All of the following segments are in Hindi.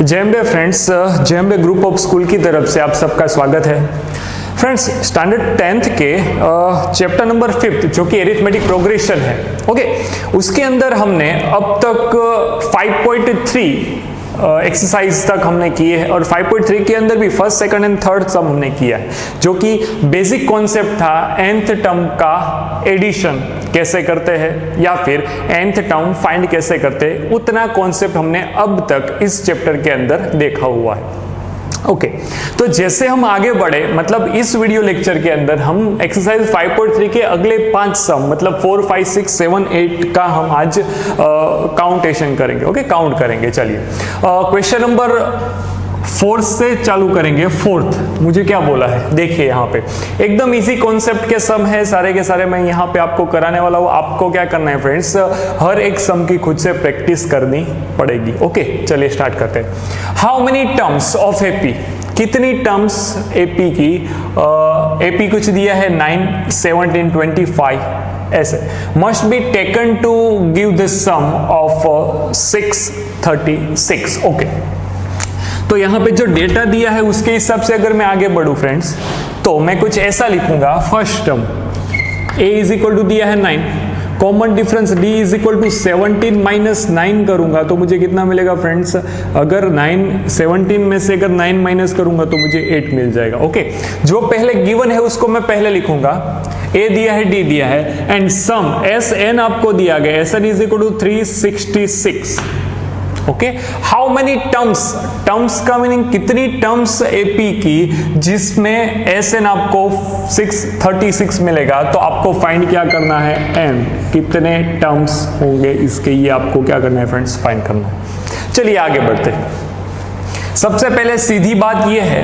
जेएमबे फ्रेंड्स, जेएमबे ग्रुप ऑफ स्कूल की तरफ से आप सबका स्वागत है। फ्रेंड्स, स्टैंडर्ड 10th के चैप्टर नंबर 5 जो कि एरिथमेटिक प्रोग्रेशन है, ओके, उसके अंदर हमने अब तक 5.3 एक्सरसाइज तक हमने किए हैं और 5.3 के अंदर भी फर्स्ट, सेकंड एंड थर्ड सम हमने किया है, जो कि बेसिक कॉन्सेप्ट था nth टर्म का एडिशन कैसे करते हैं या फिर nth टर्म फाइंड कैसे करते हैं, उतना कॉन्सेप्ट हमने अब तक इस चैप्टर के अंदर देखा हुआ है। ओके, तो जैसे हम आगे बढ़े, मतलब इस वीडियो लेक्चर के अंदर हम एक्सरसाइज 5.3 के अगले 5 सम मतलब 4, 5, 6, 7, 8 का हम आज काउंटेशन करेंगे। ओके, काउंट करेंगे। चलिए क्वेश्चन नंबर 4 से चालू करेंगे। 4th मुझे क्या बोला है, देखिए यहाँ पे एकदम इजी कॉन्सेप्ट के सम है सारे के सारे, मैं यहाँ पे आपको कराने वाला हूँ। आपको क्या करना है फ्रेंड्स, हर एक सम की खुद से प्रैक्टिस करनी पड़ेगी। ओके, चलिए स्टार्ट करते हैं। How many terms of AP, कितनी टर्म्स एपी की, एपी कुछ दिया है 9, 17, 25 ऐसे, must be taken to give this sum of 636। Okay, तो यहाँ पे जो डेटा दिया है उसके हिसाब से अगर मैं आगे बढ़ूं फ्रेंड्स, तो मैं कुछ ऐसा लिखूंगा। First term a is equal to दिया है 9, common difference d is equal to 17 minus 9 करूंगा तो मुझे कितना मिलेगा फ्रेंड्स, अगर 17 में से अगर 9 माइनस करूंगा तो मुझे 8 मिल जाएगा। ओके, जो पहले गिवन है उसको मैं पहले लिखूंगा, a दिया है, d दिया है, एंड सम sn आपको दिया गया, sn is equal to 366। Okay, how many terms, terms का मीनिंग कितनी टर्म्स एपी की जिसमें एसएन आपको 636 मिलेगा, तो आपको फाइंड क्या करना है, एन, कितने टर्म्स होंगे इसके, ये आपको क्या करना है फ्रेंड्स, फाइंड करना है। चलिए आगे बढ़ते हैं। सबसे पहले सीधी बात यह है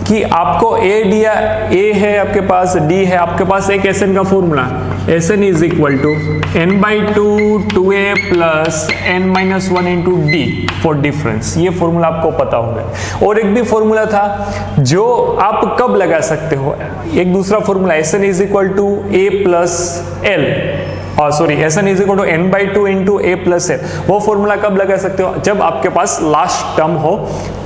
कि आपको ए दिया, ए है आपके पास, डी है आपके पास, एक एसएन का formula, S N is equal to n/2 2a plus n-1 into D for difference. ये फॉर्मूला आपको पता होगा। और एक भी फॉर्मूला था जो आप कब लगा सकते हो, एक दूसरा formula, S N is equal to a plus L, sorry, S N is equal to n/2 into a plus L. वो फॉर्मूला कब लगा सकते हो, जब आपके पास लास्ट टर्म हो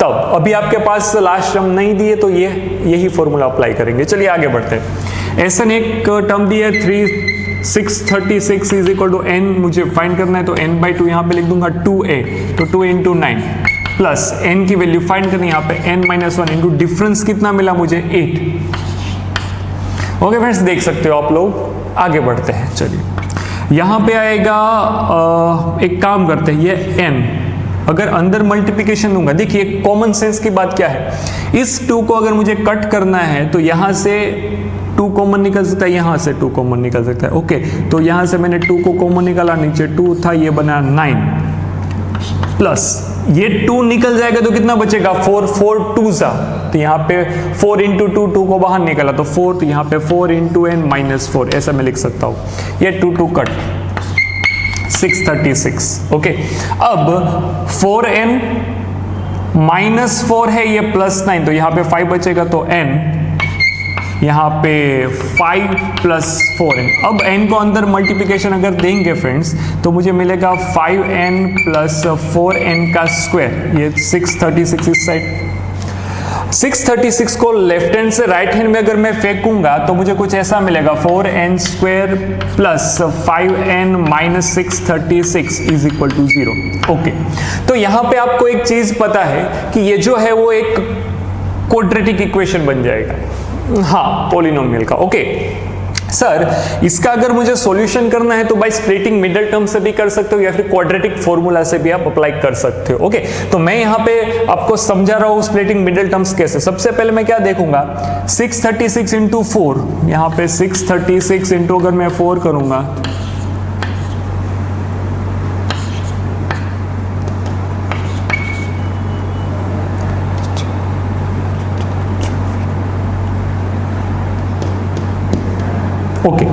तब। अभी आपके पास लास्ट टर्म नहीं दिए तो यही फॉर्मूला अप्लाई करेंगे। चलिए आगे बढ़ते हैं। एसएन एक टर्म दिया है 636 इज इक्वल टू n, मुझे फाइंड करना है तो n/2 यहाँ पे लिख दूंगा 2a, तो 2 इंटू 9 प्लस n की वैल्यू फाइंड करनी है यहाँ पे n-1 इंटू डिफरेंस कितना मिला मुझे 8। ओके फ्रेंड्स, देख सकते हो आप लोग। आगे बढ़ते हैं। चलिए यहाँ पे आएगा, एक काम करते हैं, ये n अगर अंदर मल्टीप्लिकेशन दूंगा, देखिए कॉमन सेंस की बात क्या है, इस 2 को अगर मुझे कट करना है तो यहां से 2 कॉमन निकल सकता है, यहां से 2 कॉमन निकल सकता है। ओके, तो यहां से मैंने 2 को कॉमन निकाला, नीचे 2 था, ये बना 9 प्लस ये 2 निकल जाएगा तो कितना बचेगा 4, 4 2 सा, तो यहाँ पे 4 इंटू 2 को बाहर निकाला तो 4, तो यहाँ पे 4 इंटू n-4 ऐसा मैं लिख सकता हूँ। ये 2 कट 636। ओके, अब 4n माइनस 4 है, ये प्लस 9, तो यहाँ पे 5 बचेगा, तो n यहाँ पे 5 प्लस 4n। अब n को अंदर मल्टीप्लिकेशन अगर देंगे फ्रेंड्स तो मुझे मिलेगा 5n प्लस 4n का स्क्वायर, ये 636 इस साइड। 636 को लेफ्ट हैंड से राइट हैंड में अगर मैं फेंकूंगा तो मुझे कुछ ऐसा मिलेगा, 4n square plus 5n minus 636 is equal to 0। Okay, तो यहाँ पे आपको एक चीज पता है कि ये जो है वो एक क्वाड्रेटिक इक्वेशन बन जाएगा, हाँ, पॉलिनोमियल का। ओके सर, इसका अगर मुझे सॉल्यूशन करना है तो बाय स्प्लिटिंग मिडिल टर्म से भी कर सकते हो या फिर क्वाड्रेटिक फॉर्मूला से भी आप अप्लाई कर सकते हो। ओके, तो मैं यहाँ पे आपको समझा रहा हूँ स्प्लिटिंग मिडिल टर्म्स कैसे। सबसे पहले मैं क्या देखूंगा, 636 इंटू 4, यहाँ पे 636 इंटू अगर मैं 4 करूंगा ओके,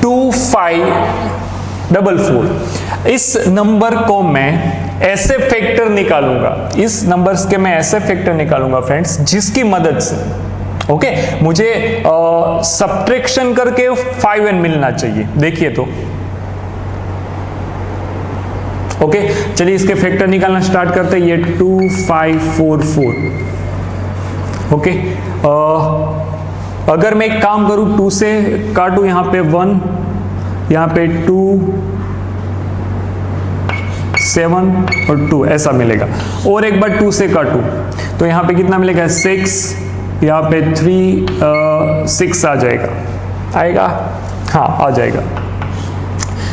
2544। इस नंबर को मैं ऐसे फैक्टर निकालूंगा, इस नंबर्स के मैं ऐसे फैक्टर निकालूंगा फ्रेंड्स जिसकी मदद से, ओके, मुझे सब्ट्रैक्शन करके 5n मिलना चाहिए। देखिए तो ओके चलिए इसके फैक्टर निकालना स्टार्ट करते हैं। ये 2544। ओके अगर मैं एक काम करूं 2 से काटूं, यहाँ पे 1, यहाँ पे 2, 7 और 2 ऐसा मिलेगा। और एक बार 2 से काटूं तो यहाँ पे कितना मिलेगा 6, यहाँ पे 3 6 आ जाएगा, आएगा हाँ आ जाएगा।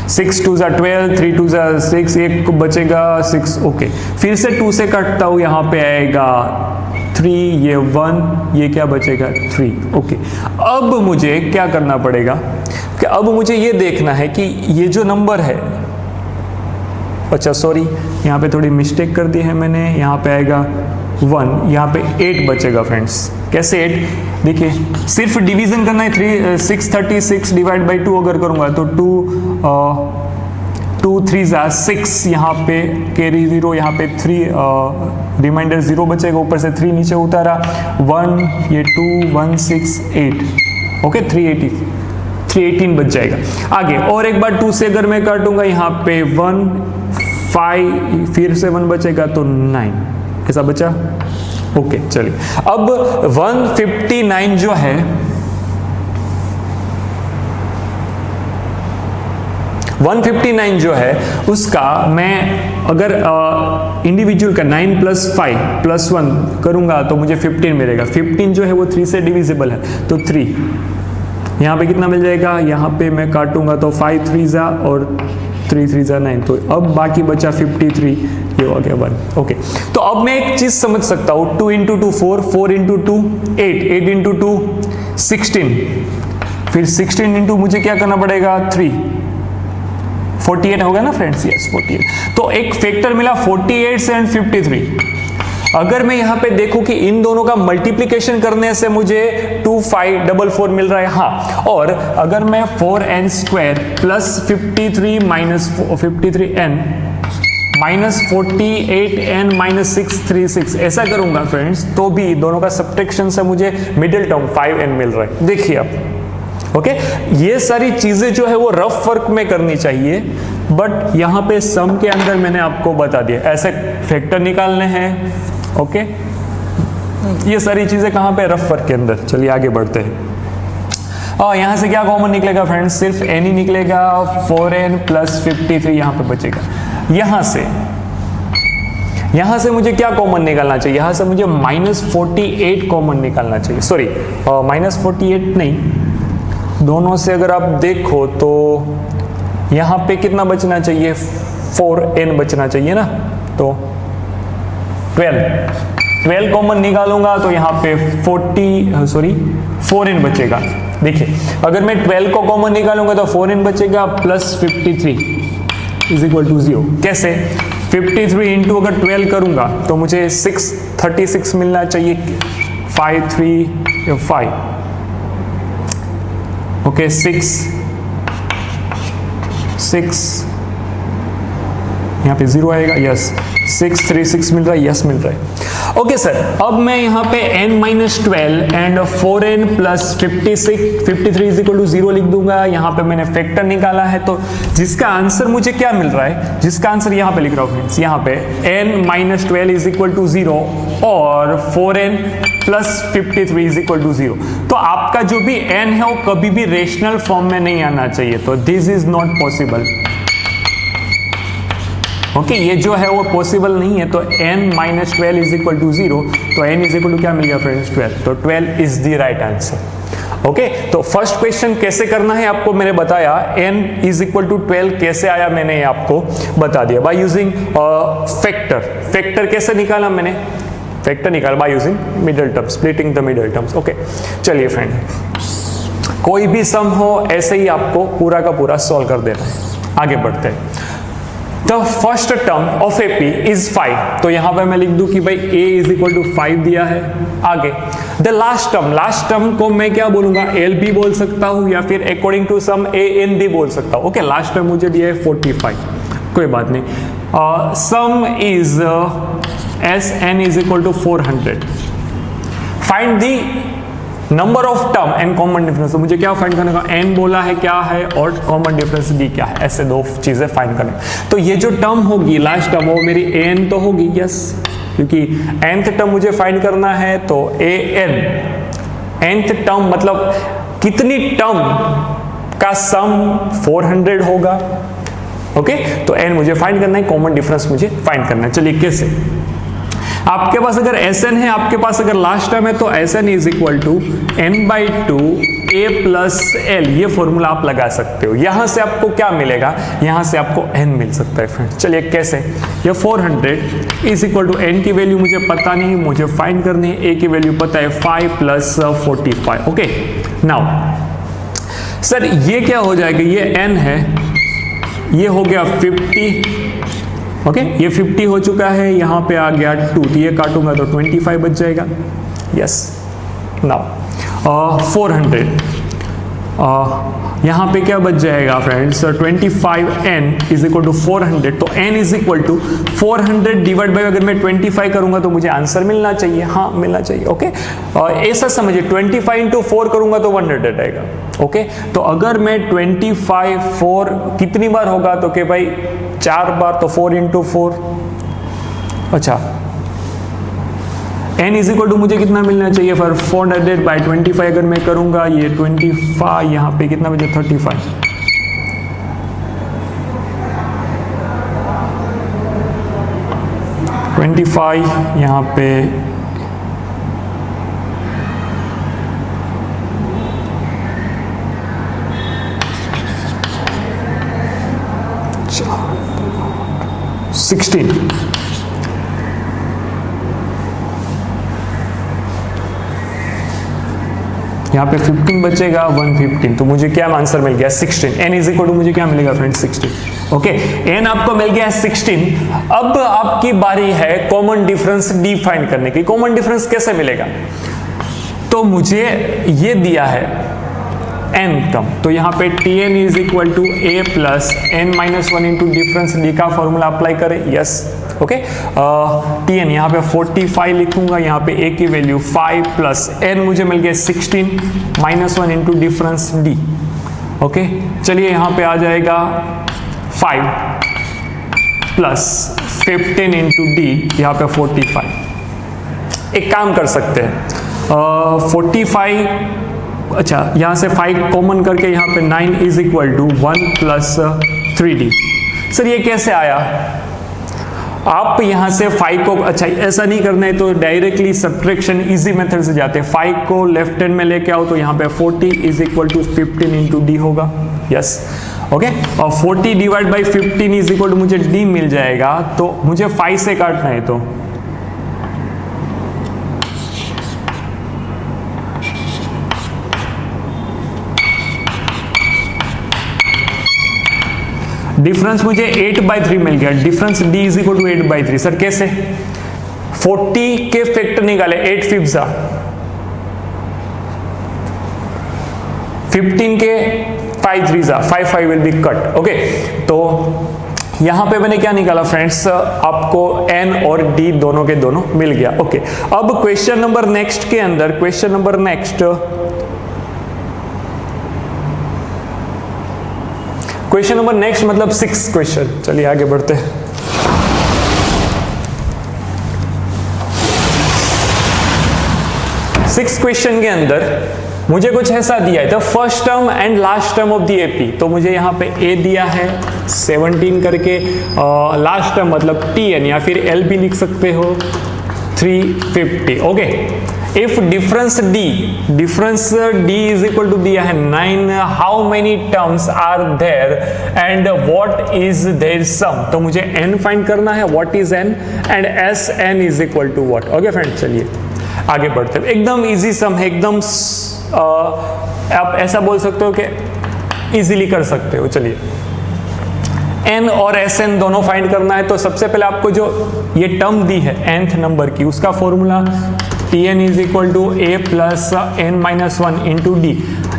6 2 12, 3 2 6, एक बचेगा 6। ओके फिर से 2 से काटता हूँ, यहाँ पे आएगा 3, ये 1, ये क्या बचेगा 3। ओके अब मुझे क्या करना पड़ेगा कि अब मुझे ये देखना है कि ये जो नंबर है, अच्छा सॉरी यहाँ पे थोड़ी मिस्टेक कर दी है मैंने, यहाँ पे आएगा 1, यहाँ पे 8 बचेगा फ्रेंड्स। कैसे 8? देखिए सिर्फ डिवीजन करना है। 636 डिवाइड बाई 2 अगर करूँगा तो 2 3 6, यहाँ पे कैरी 0, यहाँ पे 3 रिमाइंडर 0 बचेगा, ऊपर से 3 नीचे उतारा 1, ये 2 1 6 8। ओके 318 बच जाएगा। आगे और एक बार 2 से अगर मैं काटूंगा, यहाँ पे 1 5, फिर से 1 बचेगा तो 9 ऐसा बचा। ओके चलिए अब 159 जो है 159 जो है उसका मैं अगर इंडिविजुअल का 9 + 5 + 1 करूंगा तो मुझे 15 मिलेगा। 15 जो है वो 3 से डिविजिबल है तो 3, यहाँ पे कितना मिल जाएगा, यहाँ पे मैं काटूंगा तो 5 3 और 3 3 9, तो अब बाकी बचा 53, ये हो गया 1। ओके तो अब मैं एक चीज समझ सकता हूँ, 2 × 2 4, 4 × 2 8, 8 × 2 16, फिर 16 × मुझे क्या करना पड़ेगा 3, 48 होगा ना फ्रेंड्स, यस 48। तो एक फैक्टर मिला 48 एंड 53। अगर मैं यहाँ पे देखूं कि इन दोनों का मल्टीप्लिकेशन करने से मुझे 2544 मिल रहा है, हाँ। और अगर मैं 4n² + 53 - 53n -48n -636 ऐसा करूंगा फ्रेंड्स, तो भी दोनों का सब्ट्रैक्शन से मुझे मिडिल टर्म 5n मिल रहा है। देखिए आप ओके ये सारी चीजें जो है वो रफ वर्क में करनी चाहिए, बट यहाँ पे सम के अंदर मैंने आपको बता दिया ऐसे फैक्टर निकालने हैं। ओके ये सारी चीजें कहाँ पे, रफ वर्क के अंदर। चलिए आगे बढ़ते हैं। और यहाँ से क्या कॉमन निकलेगा फ्रेंड्स, सिर्फ n ही निकलेगा, 4n + 53 यहाँ पे बचेगा। यहाँ से मुझे क्या कॉमन निकालना चाहिए, यहाँ से मुझे -48 कॉमन निकालना चाहिए। सॉरी -48 नहीं, दोनों से अगर आप देखो तो यहाँ पे कितना बचना चाहिए, 4n बचना चाहिए ना, तो 12 कॉमन निकालूंगा तो यहाँ पे 4n बचेगा। देखिए अगर मैं 12 को कॉमन निकालूंगा तो 4n बचेगा + 53 = 0। कैसे, 53 × अगर 12 करूंगा तो मुझे 636 मिलना चाहिए, 5 3 5। ओके 6 यहाँ पे 0 आएगा, यस 636 मिल रहा है, यस मिल रहा है। ओके सर अब मैं यहाँ पे n-12 एंड 4n + 53 = 0 लिख दूंगा। यहाँ पे मैंने फैक्टर निकाला है, तो जिसका आंसर मुझे क्या मिल रहा है, जिसका आंसर यहाँ पे लिख रहा हूँ फ्रेंड्स, यहाँ पे n-12 = 0 और 4n + 53 = 0। तो आपका जो भी n है वो कभी भी रेशनल फॉर्म में नहीं आना चाहिए, तो this is not possible. Okay ये जो है वो पॉसिबल नहीं है, तो n-12 = 0, तो n = क्या मिल गया फ्रेंड्स 12, तो 12 is the right answer. Okay तो फर्स्ट क्वेश्चन कैसे करना है आपको मैंने बताया, n = 12 कैसे आया मैंने आपको बता दिया, बाय यूजिंग फैक्टर कैसे निकाला मैंने, फैक्टर निकाला by using middle term, splitting the middle terms. Okay चलिए फ्रेंड कोई भी सम हो ऐसे ही आपको पूरा का पूरा सॉल्व कर देना है। आगे बढ़ते हैं। The first term of AP is 5, तो यहां पर मैं लिख दूं कि भाई A = 5 दिया है। आगे द लास्ट टर्म को मैं क्या बोलूंगा, LB बोल सकता हूं या फिर अकॉर्डिंग टू सम ANB बोल सकता हूं। ओके लास्ट टर्म मुझे दिया है 45, कोई बात नहीं। सम is SN = 400। Find the number of term and common difference, तो मुझे क्या फाइंड करने का, n बोला है क्या है और कॉमन डिफरेंस d क्या है, ऐसे दो चीजें फाइंड करने। तो ये जो टर्म होगी लास्ट टर्म वो मेरी an तो होगी, यस, क्योंकि nth टर्म मुझे फाइंड करना है, तो an nth टर्म मतलब कितनी टर्म का सम 400 होगा। ओके, तो n मुझे फाइंड करना है, कॉमन डिफरेंस मुझे फाइंड करना है। चलिए कैसे, आपके पास अगर Sn है, आपके पास अगर लास्ट टर्म है, तो Sn is equal to n/2 a plus l, ये फॉर्मूला आप लगा सकते हो। यहां से आपको क्या मिलेगा, यहां से आपको n मिल सकता है फ्रेंड्स। चलिए कैसे, ये 400 इज इक्वल टू n की वैल्यू मुझे पता नहीं, मुझे फाइंड करनी है, a की वैल्यू पता है 5 प्लस 45। ओके, नाउ सर ये क्या हो जाएगा, ये n है, ये हो गया 50। ओके, ये 50 हो चुका है, यहाँ पे आ गया 2, तो ये काटूंगा तो 25 बच जाएगा। यस, नाउ 400 यहाँ पे क्या बच जाएगा friends, 25n is equal to 400, तो n is equal to 400 divide by, अगर मैं 25 करूंगा तो मुझे आंसर मिलना चाहिए, हाँ मिलना चाहिए। ओके, ऐसा समझिए 25 इंटू 4 करूंगा तो 100 आएगा। ओके, तो अगर मैं 25 4 कितनी बार होगा, तो कि भाई 4 बार, तो 4 इंटू 4, अच्छा n इज इक्वल टू मुझे कितना मिलना चाहिए, फिर 400 बाई 25 अगर मैं करूंगा, ये 25 यहाँ पे कितना बचे 35, यहाँ पे 16, यहाँ पे 15 बचेगा, 115, तो मुझे क्या आंसर मिल गया 16। n इज इक्वल टू मुझे क्या मिलेगा फ्रेंड्स 16। ओके, n आपको मिल गया 16। अब आपकी बारी है कॉमन डिफरेंस d फाइंड करने की। कॉमन डिफरेंस कैसे मिलेगा, तो मुझे ये दिया है n टर्म, तो यहाँ पे tn is equal to a plus n-1 into difference d का फॉर्मूला अप्लाई करें। यस, ओके, tn यहाँ पे 45 लिखूंगा, यहाँ पे a की वैल्यू 5 प्लस n मुझे मिल गया 16 -1 इंटू डिफरेंस d। ओके, चलिए यहाँ पे आ जाएगा 5 प्लस 15 इंटू d, यहाँ पे 45। एक काम कर सकते हैं, 45, अच्छा यहाँ से 5 कॉमन करके यहाँ पे 9 is equal to 1 plus 3d। Sir ये कैसे आया, आप यहाँ से 5 को, अच्छा ऐसा नहीं करना है तो डायरेक्टली सब्ट्रैक्शन इजी मेथड से जाते हैं। 5 को लेफ्ट हैंड में लेके आओ, तो यहाँ पे 40 is equal to 15 into D होगा। यस, ओके, और 40 divide by 15 is equal to मुझे d मिल जाएगा, तो मुझे 5 से काटना है, तो डिफरेंस मुझे 8/3 मिल गया। Difference d is equal to 8/3। Sir कैसे, 40 के फैक्टर निकाले, 8 5 15 के 5 3 5 विल बी कट। ओके, तो यहां पे मैंने क्या निकाला फ्रेंड्स, आपको n और d दोनों के दोनों मिल गया। ओके, अब क्वेश्चन नंबर नेक्स्ट के अंदर, question number next, question number next मतलब 6 क्वेश्चन। चलिए आगे बढ़ते हैं। सिक्स क्वेश्चन के अंदर मुझे कुछ ऐसा दिया है, the first term and last term of the AP. तो मुझे यहाँ पे a दिया है 17 करके, लास्ट टर्म मतलब tn या फिर l भी लिख सकते हो 350। Okay, if difference d is equal to दिया है 9, how many terms are there and what is their sum. तो मुझे n फाइंड करना है, what is n and Sn is equal to what. Okay friend, चलिए आगे बढ़ते हैं। एकदम इजी सम है, एकदम आप ऐसा बोल सकते हो कि इजीली कर सकते हो। चलिए n और Sn दोनों फाइंड करना है, तो सबसे पहले आपको जो ये टर्म दी है nth नंबर की, उसका formula tn is equal to a plus n-1 into D.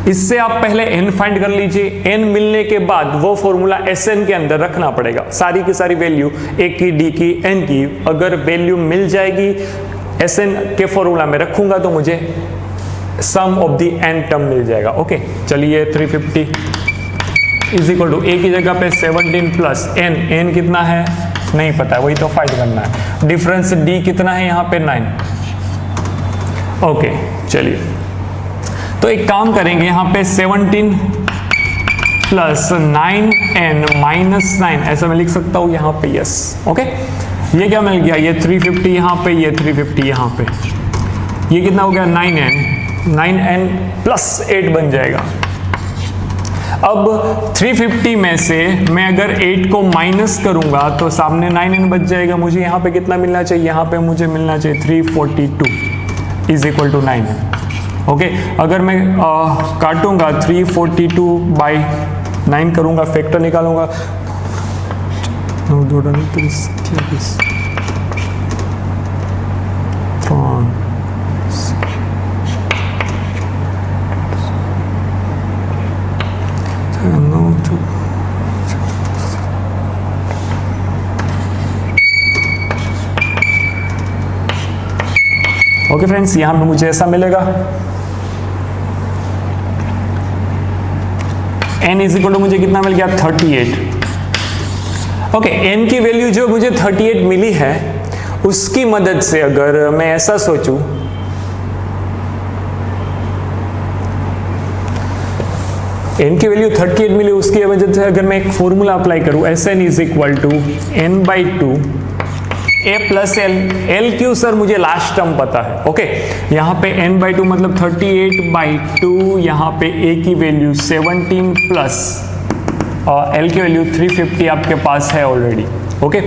इससे आप पहले n फाइंड कर लीजिए, n मिलने के बाद वो फॉर्मूला Sn के अंदर रखना पड़ेगा। सारी की सारी वैल्यू a की, d की, n की अगर वैल्यू मिल जाएगी Sn के फॉर्मूला में रखूंगा तो मुझे sum of the n term मिल जाएगा। ओके चलिए 350 इज इक्वल टू a की जगह पे 17 प्लस n कितना है नहीं पता है, वही तो फाइंड करना है। डिफरेंस d कितना है यहाँ पे 9। ओके चलिए तो एक काम करेंगे, यहाँ पे 17 प्लस 9n माइनस 9 ऐसा मैं लिख सकता हूँ यहाँ पे, यस। ओके ये क्या मिल गया, ये 350 यहाँ पे, ये 350 यहाँ पे, ये कितना हो गया 9n प्लस 8 बन जाएगा। अब 350 में से मैं अगर 8 को माइनस करूंगा तो सामने 9n बच जाएगा। मुझे यहाँ पे कितना मिलना चाहिए, यहाँ पे मुझे मिलना चाहिए 342 is equal to 9n। Okay अगर मैं काटूंगा 342 बाई 9 करूंगा, फैक्टर निकालूंगा, ओके फ्रेंड्स यहां पे मुझे ऐसा मिलेगा n इज इक्वल टू मुझे कितना मिल गया 38। ओके n की वैल्यू जो मुझे 38 मिली है उसकी मदद से अगर मैं ऐसा सोचूं, n की वैल्यू 38 मिली, उसकी वजह से अगर मैं एक फॉर्मूला अप्लाई करूं Sn is equal to n/2 a plus L. L क्यू सर मुझे लास्ट टर्म पता है। ओके यहाँ पे n/2 मतलब 38/2, यहाँ पे a की वैल्यू 17 प्लस l की वैल्यू 350 आपके पास है ऑलरेडी। ओके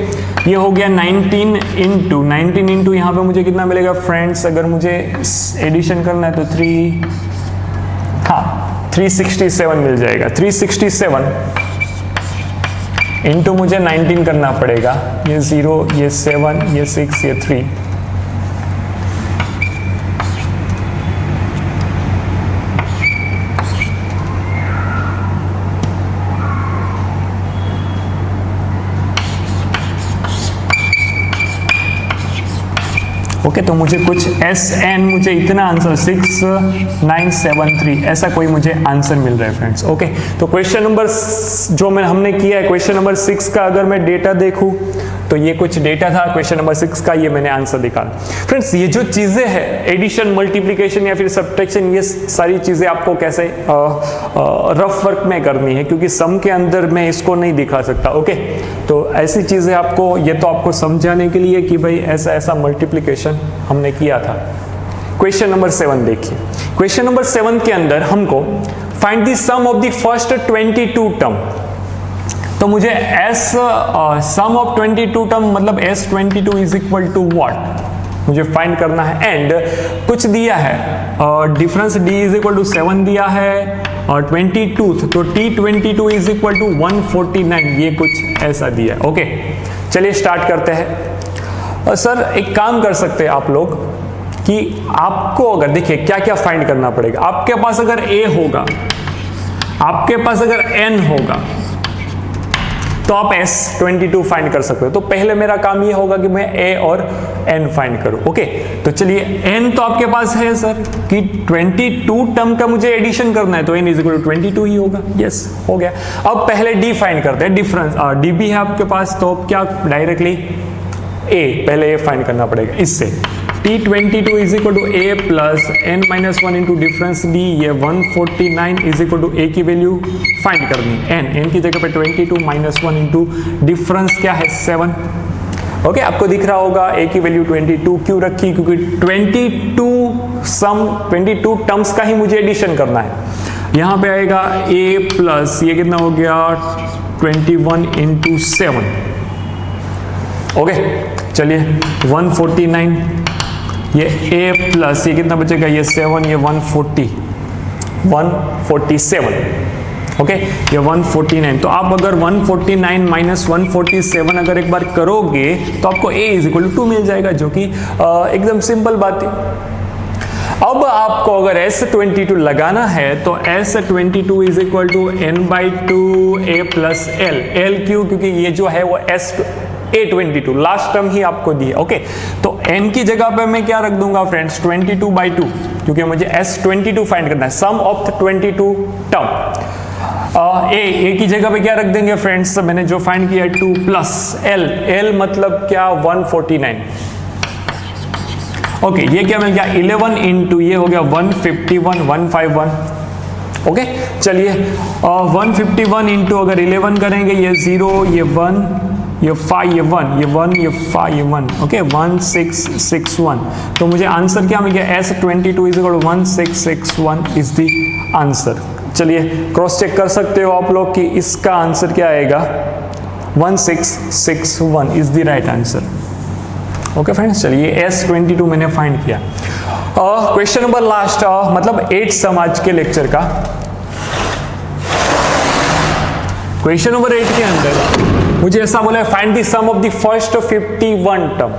ये हो गया 19 इंटू यहाँ पे मुझे कितना मिलेगा फ्रेंड्स, अगर मुझे एडिशन करना है तो 367 मिल जाएगा। 367 इंटू मुझे 19 करना पड़ेगा, ये 0, ये 7, ये 6, ये 3। ओके तो मुझे कुछ Sn मुझे इतना आंसर 6973 ऐसा कोई मुझे आंसर मिल रहा है फ्रेंड्स। ओके तो क्वेश्चन नंबर जो हमने किया है, क्वेश्चन नंबर 6 का अगर मैं डेटा देखूं तो ये कुछ डेटा था क्वेश्चन नंबर 6 का, ये मैंने आंसर निकाला। फ्रेंड्स ये जो चीजें हैं एडिशन, मल्टीप्लिकेशन या फिर सब्ट्रैक्शन, ये सारी चीजें आपको कैसे रफ वर्क में करनी है, क्योंकि सम के अंदर मैं इसको नहीं दिखा सकता। ओके तो ऐसी चीजें आपको, ये तो आपको समझाने के लिए कि भाई ऐसा ऐसा मल्टीप्लिकेशन हमने किया था। क्वेश्चन नंबर 7 देखिए, क्वेश्चन नंबर 7 के अंदर हमको find the sum of the first 22 term. तो मुझे सम ऑफ 22 टर्म मतलब S22 is equal to what मुझे फाइंड करना है। एंड कुछ दिया है, difference D is equal to 7 दिया है और 22 तो T22 इज इक्वल टू 149, ये कुछ ऐसा दिया है। ओके चलिए स्टार्ट करते हैं। सर एक काम कर सकते हैं आप लोग कि आपको अगर देखिए क्या क्या फाइंड करना पड़ेगा। आपके पास अगर A होगा, आपके पास अगर N होगा तो आप S22 फाइंड कर सकते हो। तो पहले मेरा काम ये होगा कि मैं A और N फाइंड करूं। ओके तो चलिए N तो आपके पास है सर कि 22 टर्म का मुझे एडिशन करना है तो N इज इक्वल टू 22 ही होगा। यस हो गया। अब पहले D फाइंड करते हैं, डिफरेंस D भी है आपके पास तो क्या डायरेक्टली A पहले A फाइंड करना पड़ेगा इससे। T22 is equal to A plus N minus 1 into difference D, ये 149 इज इक्वल टू A की वैल्यू फाइंड करनी है N की जगह पे 22 माइनस 1 इंटू डिफरेंस क्या है 7। ओके आपको दिख रहा होगा A की वैल्यू 22 क्यों रखी, क्योंकि 22 टर्म्स का ही मुझे एडिशन करना है। यहाँ पे आएगा A प्लस ये कितना हो गया 21 इंटू 7। ओके चलिए 149, ये A प्लस ये कितना बचेगा ये 7, ये 147। ओके ये 149। तो आप अगर 149 माइनस 147 अगर एक बार करोगे तो आपको A इज इक्वल टू 2 मिल जाएगा, जो कि एकदम सिंपल बात है। अब आपको अगर S22 लगाना है तो S22 is equal to N/2 A plus L क्यों, क्योंकि ये जो है वो A22 लास्ट टर्म ही आपको दी है। ओके तो N की जगह पे मैं क्या रख दूंगा फ्रेंड्स 22/2, क्योंकि मुझे S22 फाइंड करना है, सम ऑफ द 22 टर्म। ए की जगह पे क्या रख देंगे फ्रेंड्स, मैंने जो फाइंड किया 2 प्लस एल मतलब क्या 149। ओके ये क्या मिल गया 11 इंटू ये हो गया 151 151। ओके चलिए 151 इंटू अगर 11 करेंगे ये 0 ये 1 ये 5 ये 1 ये 1 ये 5 ये 1 ओके 1661। तो मुझे आंसर क्या मिल गया S22 is equal to 1661 is the answer. चलिए क्रॉस चेक कर सकते हो आप लोग कि इसका आंसर क्या आएगा 1661 is the right answer. Okay friends चलिए S22 मैंने फाइंड किया। क्वेश्चन नंबर लास्ट मतलब 8 सम आज के लेक्चर का। क्वेश्चन नंबर 8 के अंदर मुझे ऐसा बोला है find the sum of the first 51 term.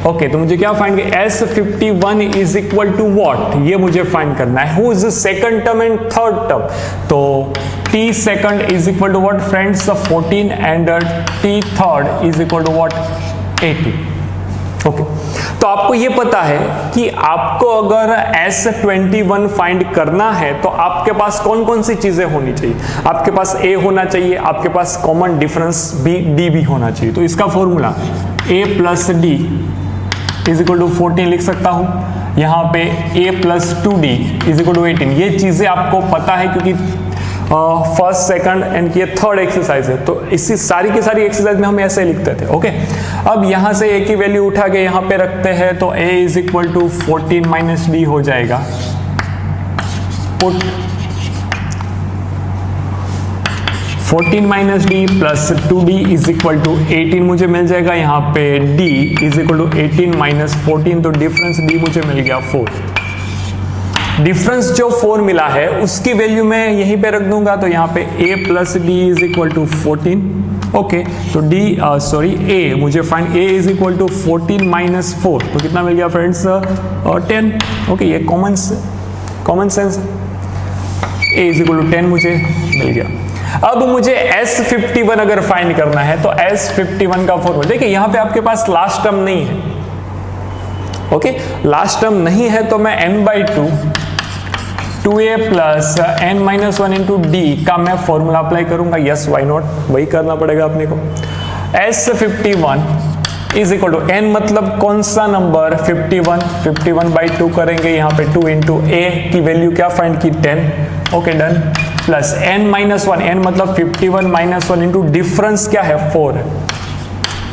Okay तो मुझे क्या फाइंड किया S51 is equal to what, ये मुझे फाइंड करना है। Who is the second term and third term, तो T second is equal to what friends 14 and T third is equal to what 18। Okay तो आपको ये पता है कि आपको अगर S21 फाइंड करना है तो आपके पास कौन कौन सी चीजें होनी चाहिए। आपके पास A होना चाहिए, आपके पास कॉमन डिफरेंस D भी होना चाहिए। तो इसका formula A plus D is equal to 14 लिख सकता हूं, यहाँ पे A plus 2D is equal to 18। ये चीजें आपको पता है क्योंकि फर्स्ट सेकंड एंड ये थर्ड एक्सरसाइज है, तो इसी सारी की सारी एक्सरसाइज में हम ऐसे लिखते थे। ओके अब यहां से A की वैल्यू उठा के यहां पे रखते हैं तो A is equal to 14 minus D हो जाएगा। Put 14 minus D plus 2D is equal to 18 मुझे मिल जाएगा। यहाँ पे D is equal to 18 minus 14, तो डिफरेंस D मुझे मिल गया 4। डिफरेंस जो 4 मिला है उसकी वैल्यू मैं यहीं पे रख दूंगा, तो यहाँ पे A plus D is equal to 14। Okay तो A मुझे find A is equal to 14 minus 4, तो कितना मिल गया फ्रेंड्स 10। ओके ये common sense A is equal to 10 मुझे मिल गया। अब मुझे S51 अगर फाइंड करना है तो S51 का फॉर्मूला देखिए, यहां पे आपके पास लास्ट टर्म नहीं है। ओके लास्ट टर्म नहीं है तो मैं n/2 2a plus n-1 into D का मैं फॉर्मूला अप्लाई करूंगा। यस वाई नॉट, वही करना पड़ेगा अपने को। S51 is equal to n मतलब कौन सा नंबर 51/2 करेंगे, यहाँ पे 2 इंटू a की वैल्यू क्या फाइंड की 10। Okay done plus n-1 n मतलब 51 माइनस 1 इंटू डिफरेंस क्या है 4 है।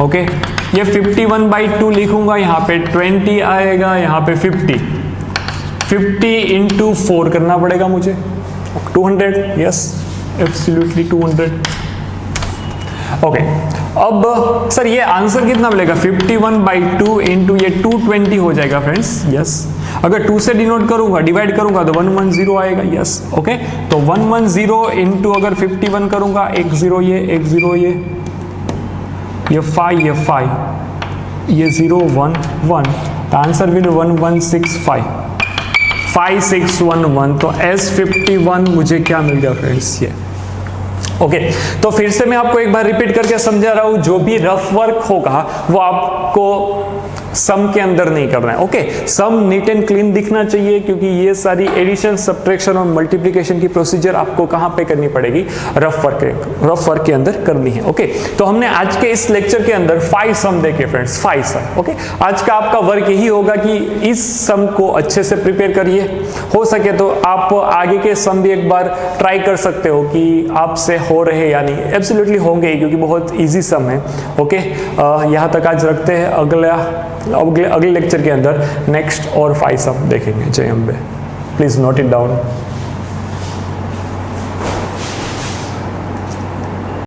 ओके ये 51/2 लिखूंगा, यहाँ पे 20 आएगा, यहाँ पे 50 इंटू 4 करना पड़ेगा मुझे 200। Yes absolutely 200। ओके अब सर ये आंसर कितना मिलेगा 51/2 इंटू ये 220 हो जाएगा फ्रेंड्स। यस अगर 2 से डिनोट करूंगा डिवाइड करूंगा तो 110 आएगा। यस ओके तो 110 इंटू अगर 51 करूंगा 1 0 ये 5 ये 5 ये 0 1 1, तो आंसर विल 1165 5611। तो S51 मुझे क्या मिल गया फ्रेंड्स ये। ओके तो फिर से मैं आपको एक बार रिपीट करके समझा रहा हूं, जो भी रफ वर्क होगा वो आपको सम के अंदर नहीं करना है। Okay some neat and clean दिखना चाहिए, क्योंकि ये सारी एडिशन सब्ट्रैक्शन और मल्टीप्लिकेशन की प्रोसीजर आपको कहां पे करनी पड़ेगी, रफ वर्क के अंदर करनी है। ओके तो हमने आज के इस लेक्चर के अंदर 5 सम देखे फ्रेंड्स, 5 सम। ओके आज का आपका वर्क यही होगा कि इस सम को अच्छे से प्रिपेयर करिए, हो सके तो आप आगे के सम भी एक बार ट्राई कर सकते हो कि आपसे हो रहे या नहीं। एब्सोल्युटली होंगे ही, क्योंकि बहुत इजी सम है। ओके यहाँ तक आज रखते हैं, अगले लेक्चर के अंदर नेक्स्ट और 5 सम देखेंगे। जय Ambe, please note it down.